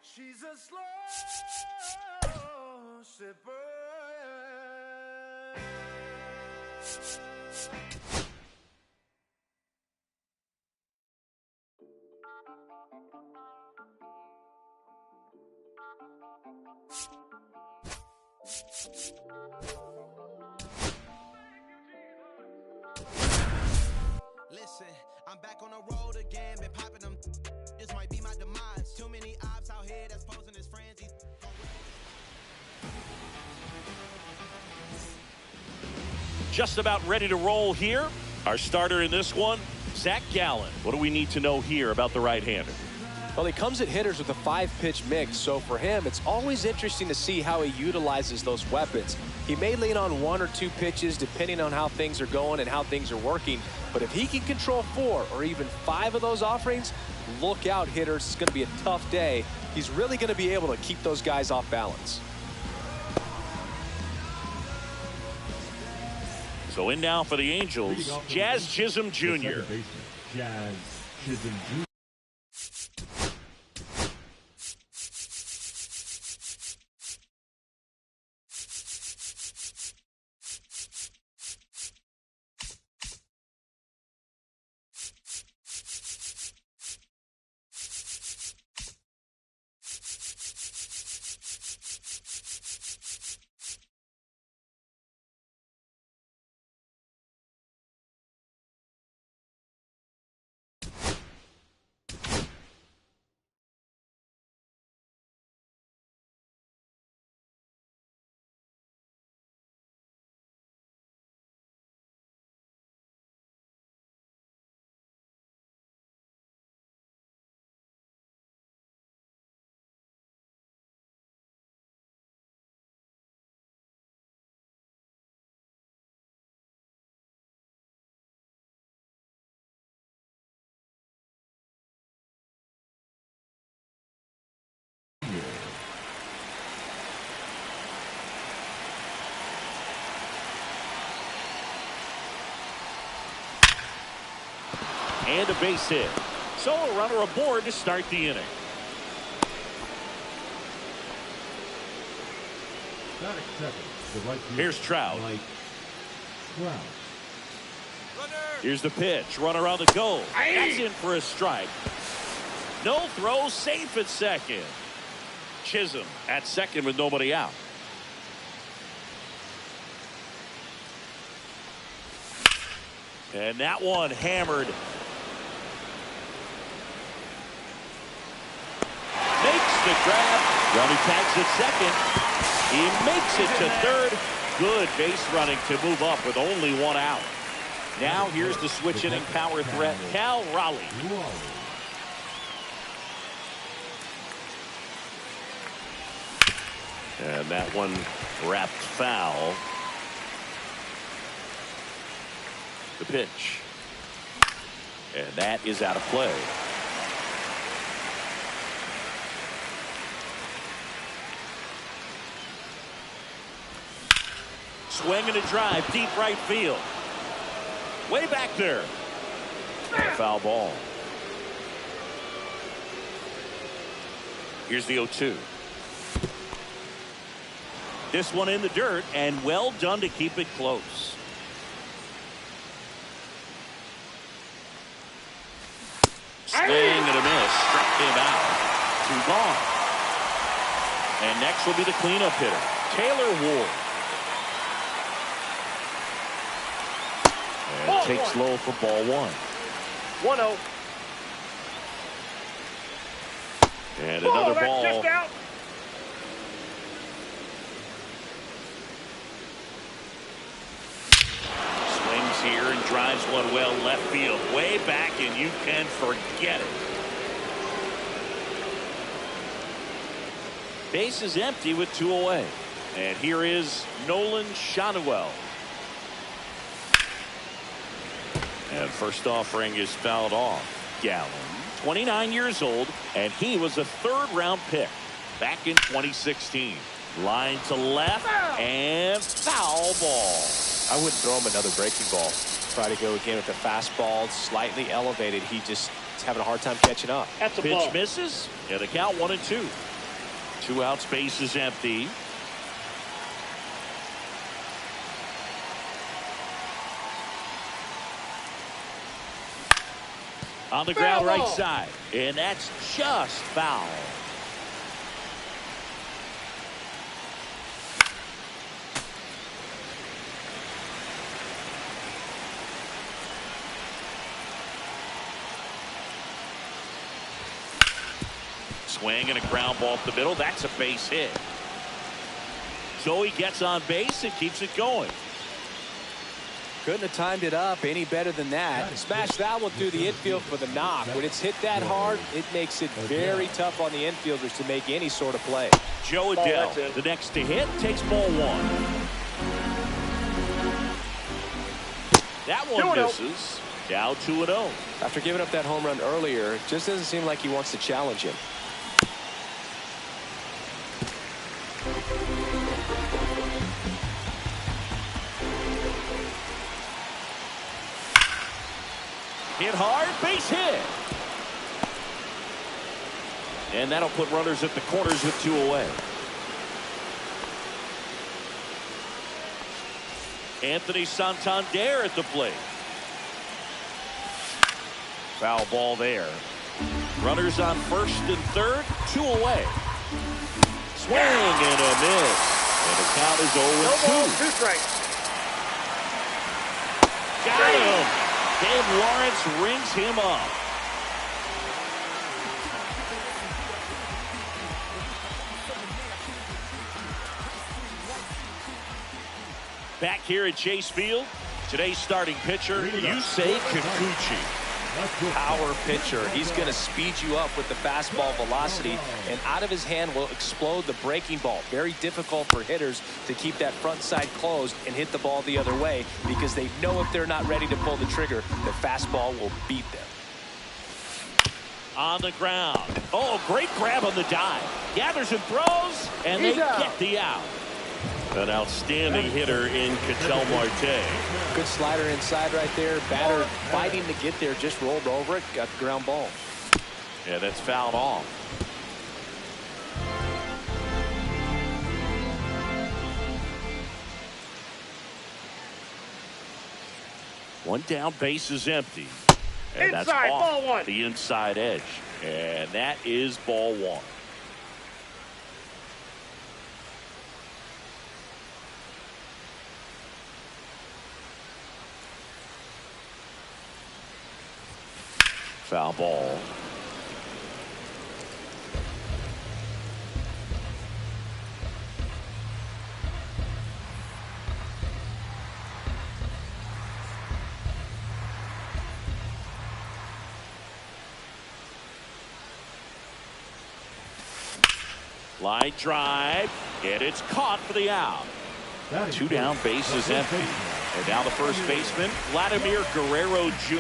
She's a slow sipper. Listen, I'm back on the road again, been popping them. This might be my demise. Too many ops out here that's posing as friends. Just about ready to roll here. Our starter in this one, Zach Gallen. What do we need to know here about the right-hander? Well, he comes at hitters with a 5-pitch mix, so for him, it's always interesting to see how he utilizes those weapons. He may lean on 1 or 2 pitches depending on how things are going and how things are working, but if he can control 4 or even 5 of those offerings, look out, hitters. It's going to be a tough day. He's really going to be able to keep those guys off balance. So in now for the Angels, Jazz Chisholm Jr. Jazz Chisholm Jr. And a base hit. So a runner aboard to start the inning. Here's Trout. Here's the pitch. Runner on the go. That's in for a strike. No throw, safe at second. Chisholm at second with nobody out. And that one hammered. Makes the grab. Runner tags at second. He makes it to third. Good base running to move up with only 1 out. Now here's the switch inning power threat, Cal Raleigh. And that one wrapped foul. The pitch. And that is out of play. Swing and a drive, deep right field. Way back there. And a foul ball. Here's the 0-2. This one in the dirt, and well done to keep it close. Swing and a miss. Struck him out. 2 gone. And next will be the cleanup hitter, Taylor Ward. And takes low for ball 1. 1-0. And another ball. Just out. Swings here and drives one well left field. Way back, and you can forget it. Base is empty with 2 away. And here is Nolan Shanuel. And first offering is fouled off. Gallen, 29 years old, and he was a 3rd-round pick back in 2016. Line to left, and ball. I wouldn't throw him another breaking ball. Try to go again with the fastball, slightly elevated. He just is having a hard time catching up. That's a Pitch ball. misses, and a count 1-2. 2 outs, base is empty. On the ground, right side, and that's just foul. Swing and a ground ball up the middle. That's a base hit. So he gets on base and keeps it going. Couldn't have timed it up any better than that. Smash that one through the infield for the knock. When it's hit that hard, it makes it very tough on the infielders to make any sort of play. Joe Adell, the next to hit, takes ball 1. That one misses. Now 2-0. After giving up that home run earlier, it just doesn't seem like he wants to challenge him. Hit hard, base hit. And that'll put runners at the corners with 2 away. Anthony Santander at the plate. Foul ball there. Runners on first and third, 2 away. Swing and a miss. And the count is 0-2. 2 strikes. Got him. Dave Lawrence rings him up. Back here at Chase Field, today's starting pitcher, Yusei Kikuchi. Power pitcher. He's going to speed you up with the fastball velocity, and out of his hand will explode the breaking ball. Very difficult for hitters to keep that front side closed and hit the ball the other way, because they know if they're not ready to pull the trigger, the fastball will beat them. On the ground. Oh, great grab on the dive. Gathers and throws, and they get the out. An outstanding hitter in Ketel Marte. Good slider inside right there. Batter fighting to get there, just rolled over it, got the ground ball. Yeah, that's fouled off. One down, base is empty. And that's Inside, off ball 1. the inside edge. And that is ball 1. Foul ball. Line drive, and it's caught for the out. 2 down, base is empty. And now the first baseman, Vladimir Guerrero Jr.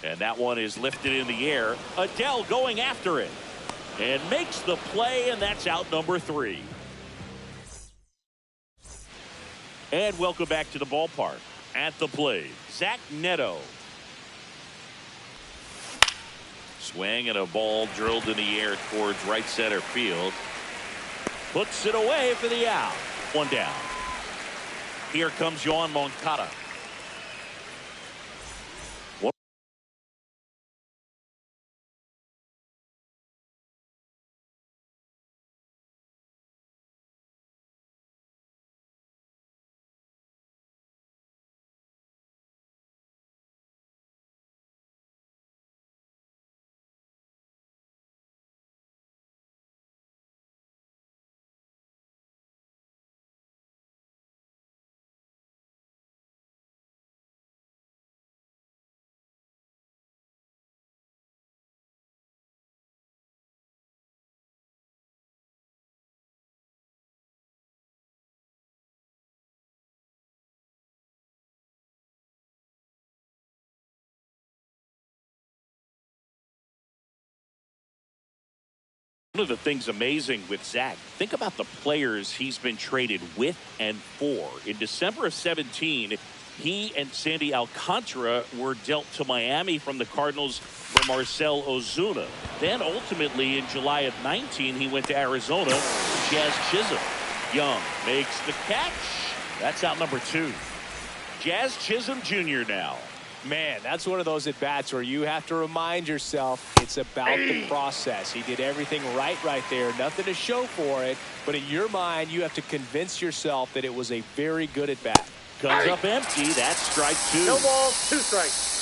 And that one is lifted in the air. Adell going after it. And makes the play, and that's out number 3. And welcome back to the ballpark. At the plate, Zach Neto. Swing and a ball drilled in the air towards right center field. Puts it away for the out. 1 down. Here comes Yoan Moncada. One of the things amazing with Zach, think about the players he's been traded with and for. In December of 17, he and Sandy Alcantara were dealt to Miami from the Cardinals for Marcell Ozuna. Then ultimately in July of 19, he went to Arizona for Jazz Chisholm. Young makes the catch. That's out number 2. Jazz Chisholm Jr. now. Man, that's one of those at-bats where you have to remind yourself it's about the process. He did everything right there. Nothing to show for it. But in your mind, you have to convince yourself that it was a very good at-bat. Comes up empty. That's strike 2. No ball, 2 strikes.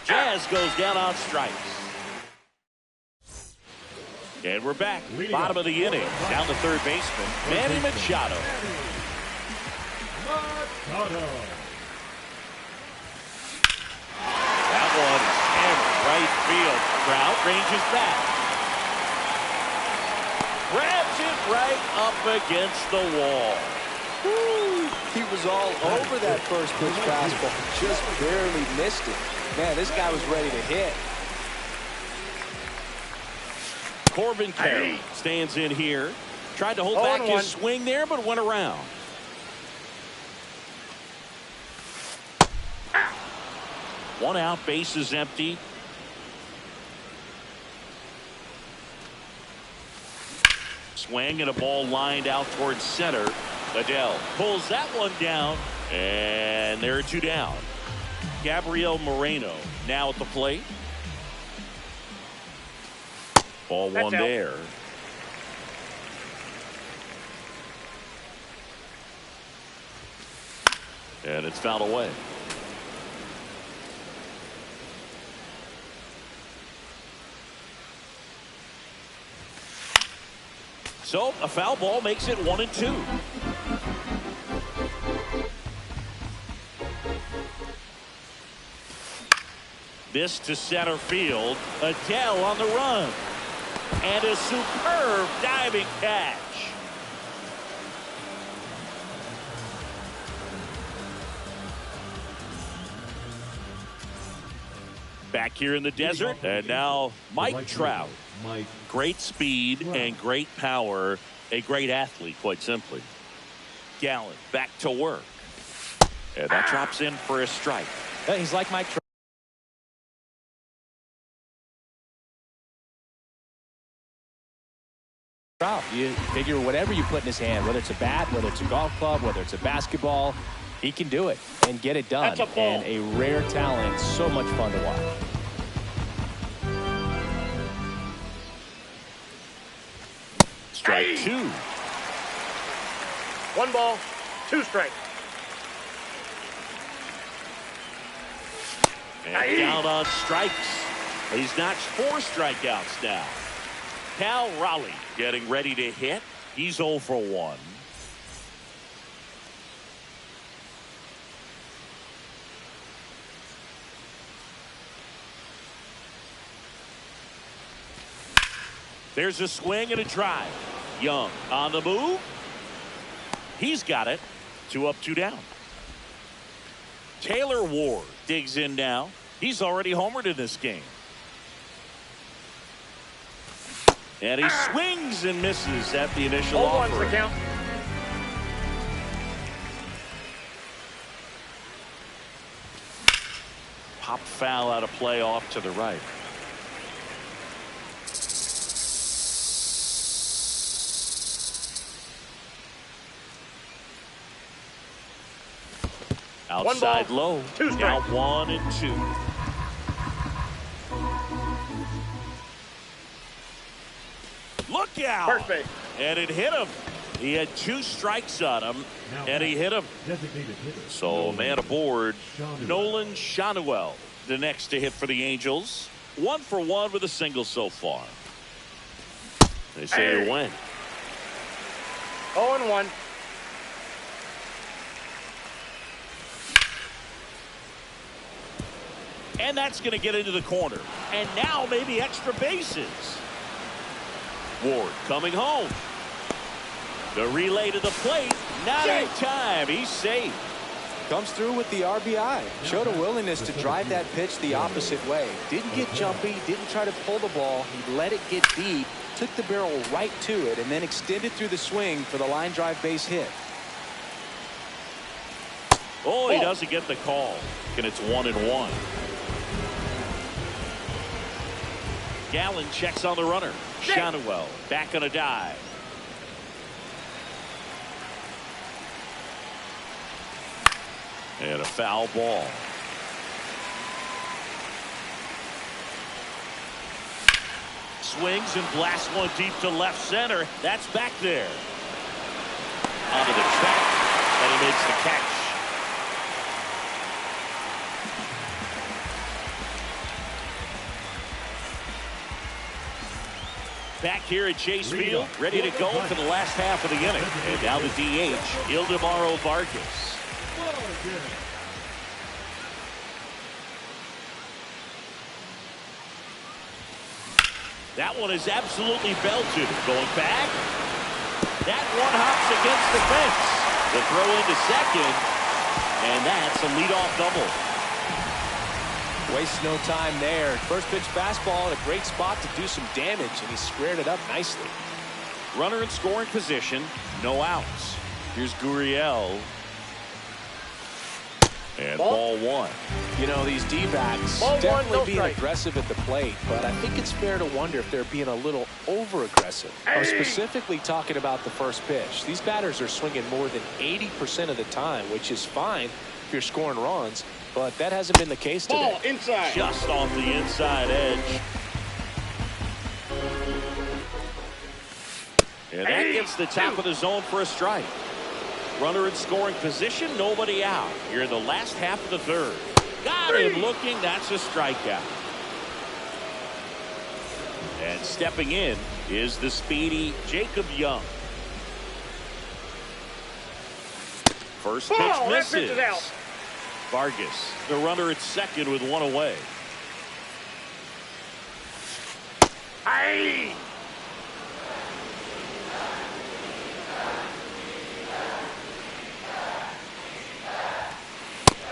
Jazz goes down on strikes. And we're back. Bottom of the inning. Down to third baseman, Manny Machado. That one is hammered right field. Trout ranges back. Grabs it right up against the wall. Woo! He was all over that first pitch fastball. Just barely missed it. Man, this guy was ready to hit. Corbin Carroll stands in here. Tried to hold back his swing there, but went around. One out, base is empty. Swing and a ball lined out towards center. Adele pulls that one down, and there are 2 down. Gabriel Moreno now at the plate. Ball one there. And it's fouled away. So a foul ball makes it 1-2. This to center field. Adele on the run. And a superb diving catch. Back here in the desert, and now Mike Trout. Great speed and great power. A great athlete, quite simply. Gallen back to work. And that drops in for a strike. He's like Mike Trout. You figure whatever you put in his hand, whether it's a bat, whether it's a golf club, whether it's a basketball, he can do it and get it done. And a rare talent, so much fun to watch. Strike 2. 1 ball, 2 strikes. And down on strikes. He's notched 4 strikeouts now. Cal Raleigh getting ready to hit. He's 0 for 1. There's a swing and a drive. Young on the move. He's got it. 2 up, 2 down. Taylor Ward digs in now. He's already homered in this game. And he swings and misses at the initial offer. 0-1's the count. Pop foul out of play off to the right. Outside low. 2 Now strikes. 1 and 2. Look out! First base. And it hit him. He had 2 strikes on him, and he hit him. So man aboard, Nolan Shanuel, the next to hit for the Angels. 1 for 1 with a single so far. They say he went. 0-1. And that's going to get into the corner. And now maybe extra bases. Ward coming home. The relay to the plate. Not in time. He's safe. Comes through with the RBI. Showed a willingness to drive that pitch the opposite way. Didn't get jumpy, didn't try to pull the ball. He let it get deep, took the barrel right to it, and then extended through the swing for the line drive base hit. Oh, he doesn't get the call. And it's 1-1. Gallen checks on the runner. Shanawell back on a dive. And a foul ball. Swings and blasts one deep to left center. That's back there. Onto the track. And he makes the catch. Back here at Chase Field, ready to go for the last half of the inning. And now the DH, Ildemaro Vargas. That one is absolutely belted. Going back. That one hops against the fence. The throw into second. And that's a leadoff double. Wastes no time there. First pitch fastball in a great spot to do some damage, and he squared it up nicely. Runner in scoring position, no outs. Here's Gurriel. And ball one. You know, these D-backs definitely being aggressive at the plate, but I think it's fair to wonder if they're being a little over-aggressive. I'm specifically talking about the first pitch. These batters are swinging more than 80% of the time, which is fine if you're scoring runs, but that hasn't been the case today. Ball inside. Just off the inside edge. And that gets the top of the zone for a strike. Runner in scoring position, nobody out. Here in the last half of the third. Got him looking. That's a strikeout. And stepping in is the speedy Jacob Young. First pitch That misses. pitch is out. Vargas, the runner at second with one away. Aye.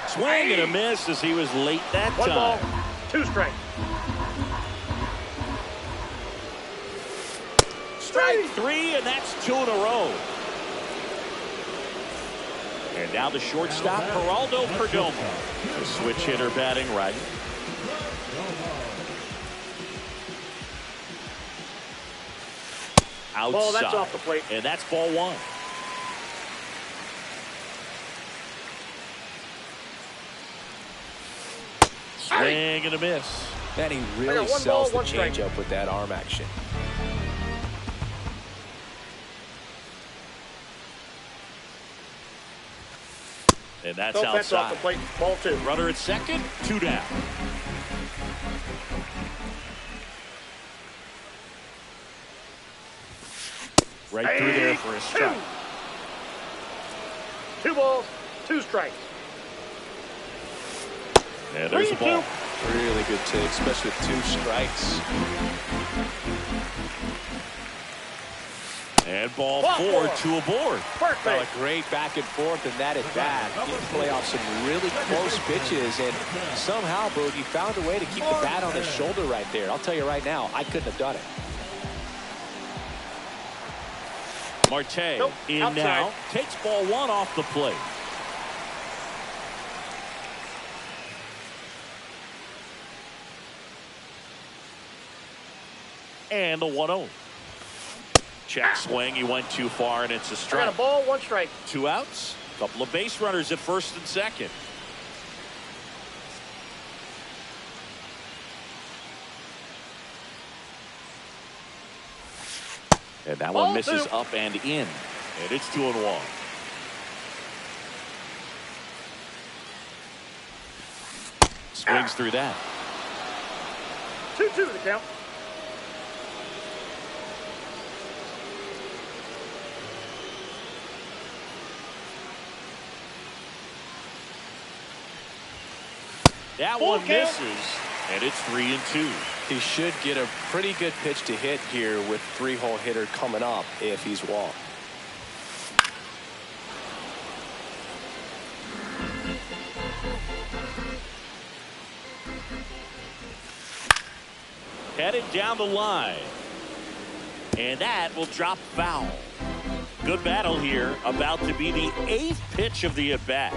Swing and a miss as he was late that One ball, time. 2 strikes. Strike 3, and that's 2 in a row. And now the shortstop, Geraldo Perdomo. The switch hitter batting right. Outside. Ball, that's off the plate. And that's ball one. Swing and a miss. And he really one sells ball, the one strike. changeup with that arm action. And that's Nope, outside. that's off the plate. Ball 2. Runner at second, 2 down. Right through there for a strike. 2 balls, 2 strikes. And there's a ball. Really good take, especially with 2 strikes. And ball Ball 4, 4. 2 aboard. First Well, base. a great back and forth in that at bat. He play off some really close pitches, and somehow, Boogie found a way to keep the bat on his shoulder right there. I'll tell you right now, I couldn't have done it. Marte Nope, in outside. now. Takes ball 1 off the plate. And the 1-0. Check swing. He went too far, and it's a I strike. got a ball, 1 strike. 2 outs. Couple of base runners at first and second. And that one Ball misses 2. up and in. And it's 2-1. Swings through that. 2-2 the count. That Full one count. misses. And it's 3-2. He should get a pretty good pitch to hit here with 3-hole hitter coming up if he's walked. headed down the line. And that will drop foul. Good battle here. About to be the 8th pitch of the at-bat.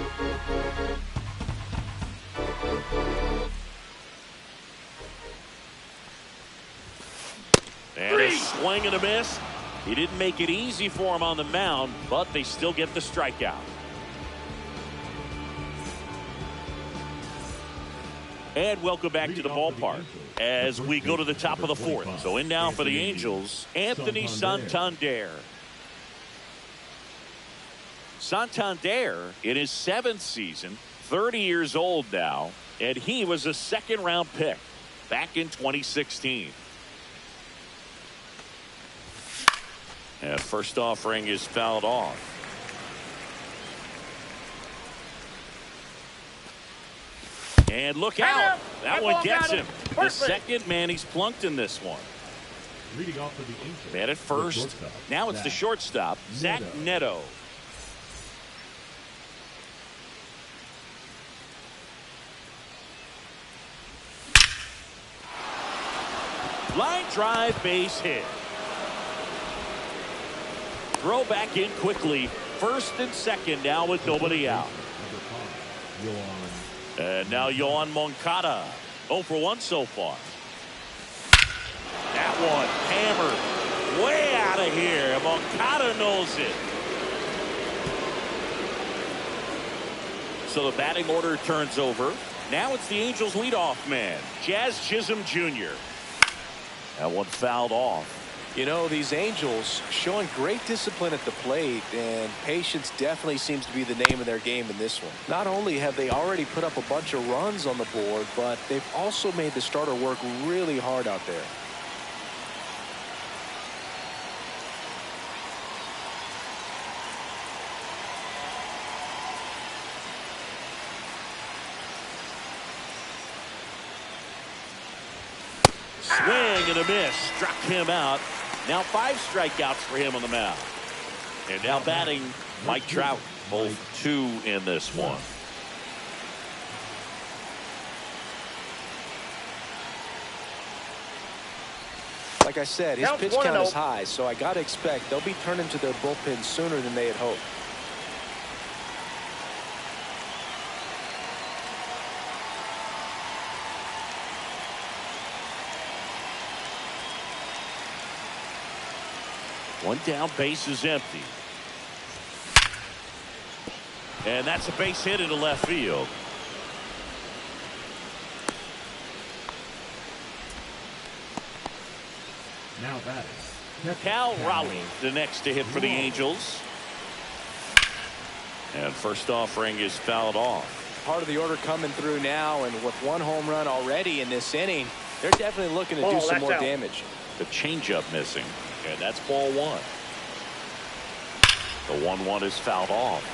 And a swing and a miss. He didn't make it easy for him on the mound, but they still get the strikeout. And welcome back to the ballpark as we go to the top of the 4th. So in now for the Angels, Anthony Santander. Santander in his 7th season, 30 years old now, and he was a 2nd-round pick back in 2016. And first offering is fouled off. And look out. That one gets him. The second man he's plunked in this one. Leading off for the Angels. Man at first. Now it's the shortstop, Zach Neto. Line drive, base hit. Throw back in quickly. First and second now with nobody out. And now Yohan Moncada. 0 for 1 so far. That one hammered way out of here. Moncada knows it. So the batting order turns over. Now it's the Angels leadoff man, Jazz Chisholm Jr. That one fouled off. You know, these Angels showing great discipline at the plate, and patience definitely seems to be the name of their game in this one. Not only have they already put up a bunch of runs on the board, but they've also made the starter work really hard out there. Swing and a miss. Struck him out. Now 5 strikeouts for him on the mound. And now batting Mike Trout. Both 2 in this one. Like I said, his pitch count is high, so I got to expect they'll be turning to their bullpen sooner than they had hoped. One down, base is empty. And that's a base hit into left field. Now batting, Cal Raleigh, the next to hit for the Angels. And first offering is fouled off. Part of the order coming through now, and with 1 home run already in this inning, they're definitely looking to do some more damage. The changeup missing. And that's ball 1. The 1-1 is fouled off.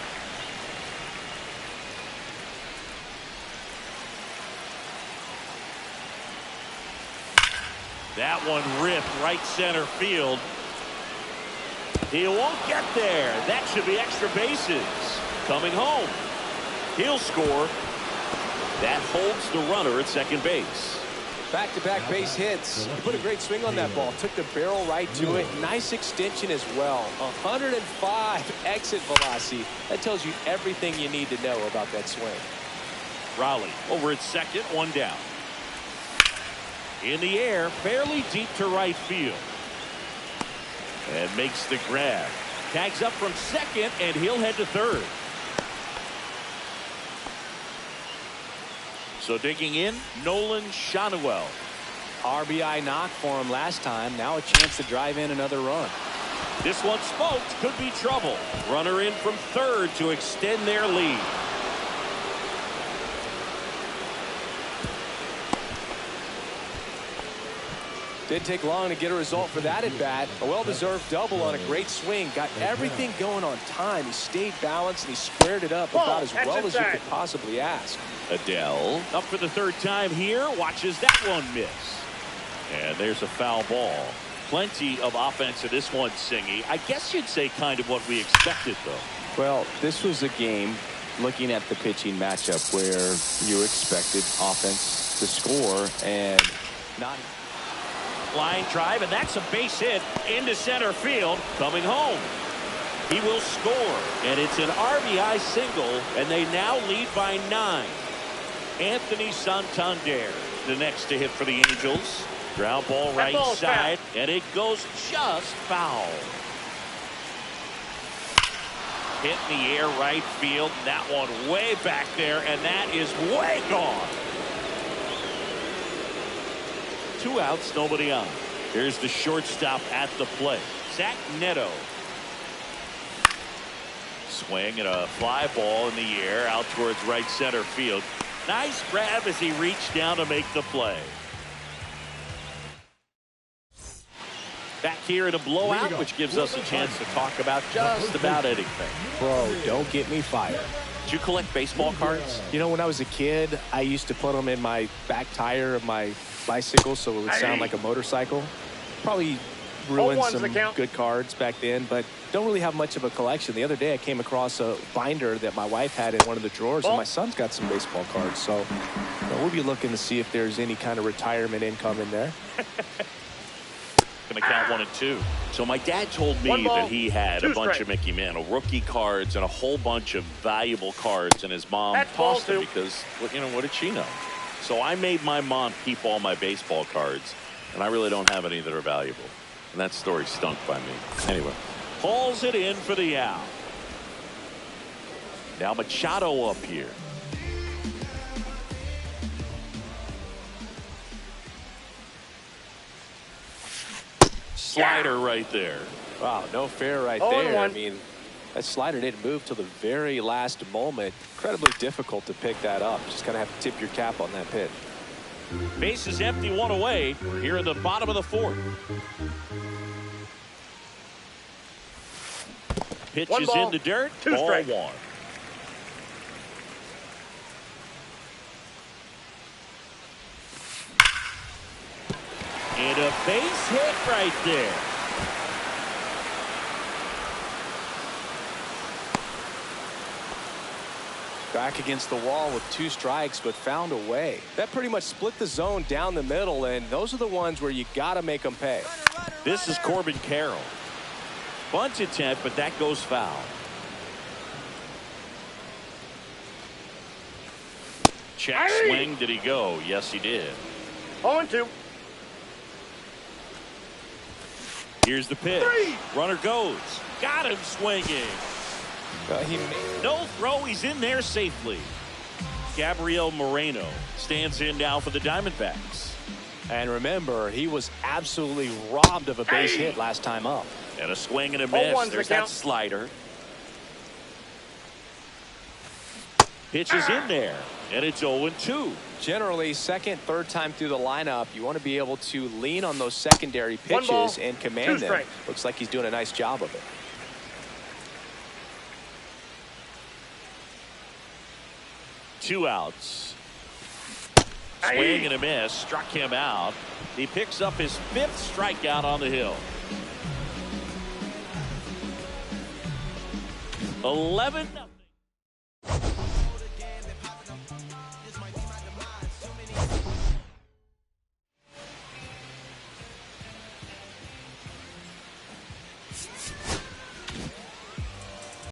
That one ripped right center field. He won't get there. That should be extra bases. Coming home. He'll score. That holds the runner at second base. Back-to-back base hits. He put a great swing on that ball. Took the barrel right to it. Nice extension as well. 105 exit velocity. That tells you everything you need to know about that swing. Raleigh over at second, 1 down. In the air, fairly deep to right field. And makes the grab. Tags up from second, and he'll head to third. So digging in, Nolan Schanuel. RBI knock for him last time. Now a chance to drive in another run. This one smoked. Could be trouble. Runner in from third to extend their lead. Didn't take long to get a result for that at bat. A well-deserved double on a great swing. Got everything going on time. He stayed balanced and he squared it up about as well as you could possibly ask. Adele up for the 3rd time here. Watches that one miss. And there's a foul ball. Plenty of offense in this one, Singy. I guess you'd say kind of what we expected, though. Well, this was a game, looking at the pitching matchup, where you expected offense to score and not. Line drive, and that's a base hit into center field. Coming home. He will score, and it's an RBI single, and they now lead by 9. Anthony Santander, the next to hit for the Angels. Ground ball right side, and it goes just foul. Hit in the air right field. That one way back there, and that is way gone. 2 outs, nobody on. Here's the shortstop at the plate, Zach Neto. Swing and a fly ball in the air out towards right center field. Nice grab as he reached down to make the play. Back here in a blowout, which gives us a chance to talk about just about anything. Bro, don't get me fired. Did you collect baseball cards? You know, when I was a kid, I used to put them in my back tire of my bicycle so it would sound like a motorcycle. Probably ruined some good cards back then, but don't really have much of a collection. The other day I came across a binder that my wife had in one of the drawers, and my son's got some baseball cards. So we'll be looking to see if there's any kind of retirement income in there. Going to count 1 and 2. So my dad told me that he had a bunch of Mickey Mantle rookie cards and a whole bunch of valuable cards, and his mom tossed them because, you know, what did she know? So I made my mom keep all my baseball cards, and I really don't have any that are valuable. And that story stunk by me. Anyway, hauls it in for the out. Now Machado up here. Slider right there. Wow, no fair right there. I mean, that slider didn't move till the very last moment. Incredibly difficult to pick that up. Just kind of have to tip your cap on that pitch. Base is empty, 1 away. Here in the bottom of the 4th. Pitch is in the dirt. Ball 1. And a base hit right there. Back against the wall with 2 strikes, but found a way. That pretty much split the zone down the middle, and those are the ones where you got to make them pay. This is Corbin Carroll. Bunt attempt, but that goes foul. Check swing. Did he go? Yes, he did. 0-2. Here's the pitch. Runner goes. Got him swinging. No throw. He's in there safely. Gabriel Moreno stands in now for the Diamondbacks. And remember, he was absolutely robbed of a base hit last time up. And a swing and a miss. There's that slider. Pitch is in there. And it's 0-2. Generally, second, third time through the lineup, you want to be able to lean on those secondary pitches and command them. Looks like he's doing a nice job of it. Two outs. Swing and a miss. Struck him out. He picks up his 5th strikeout on the hill. 11-0.